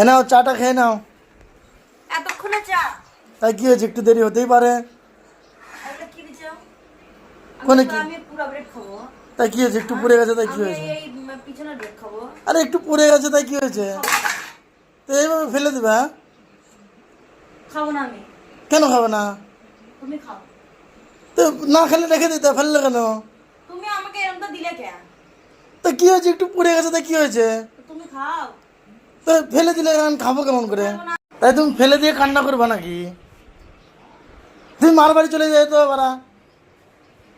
এ নাও চাটা খেয়ে নাও। এতক্ষণে চা? তাই কি হয়েছে, একটু দেরি হতেই পারে। এটা কি দিছো? কোনে কি? আমি পুরো ব্রেড খাবো। তাই কি হয়েছে, একটু পুড়ে গেছে তাই কি আমি হয়েছে? এই পিছনের ব্রেড খাবো। আরে একটু পুড়ে গেছে তাই কি হয়েছে? তো এইভাবে ফেলে দিবা? খাবো না আমি। কেন খাবে না? তুমি খাও। তো না খেলে রেখে দিতে, ফেললে কেন? তুমি আমাকে এরকমটা দিলে কেন? তো কি হয়েছে, একটু পুড়ে গেছে তাই কি হয়েছে? তো তুমি খাও। তো ফেলে দিলে আমি খাবো কেমন করে? খাবো না। তাই তুমি ফেলে দিয়ে কান্না করবা নাকি? তুমি মার বাড়ি চলে যাই তো বারা,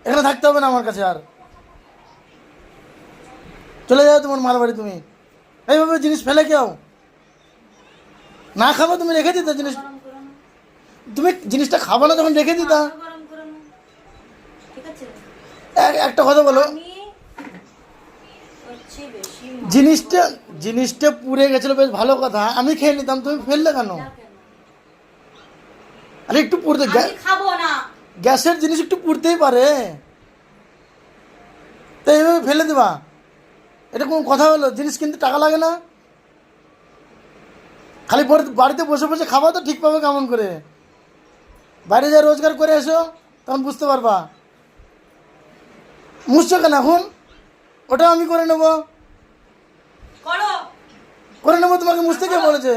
এখানে থাকতে হবে না আমার কাছে আর। চলে যাও তোমার মার বাড়ি। তুমি এইভাবে জিনিস ফেলে কেউ না খাবো, তুমি রেখে দিতে জিনিস। গরম করো না। তুমি জিনিসটা খাবো না তখন রেখে দিতা। গরম করো না। ঠিক আছে? একটা কথা বলো, আমি হচ্ছে বেশি জিনিসটা জিনিসটা পুড়ে গেছিল বেশ ভালো কথা, আমি খেয়ে নিতাম, তুমি ফেললে কেন? মজা কেন? আরে একটু পুড়তে, আমি খাবো না। গ্যাসের জিনিস একটু পুড়তেই পারে, তো এইভাবে ফেলে দেবা? এটা কোনো কথা হলো? জিনিস কিনতে টাকা লাগে না? খালি বাড়িতে বসে বসে খাবা তো ঠিক পাবে কেমন করে? বাইরে যা রোজগার করে এসো, তখন বুঝতে পারবা। মুছছো কেন এখন? ওটা আমি করে নেবো, করো। করে নেবো। তোমাকে মুছতে কে বলেছে?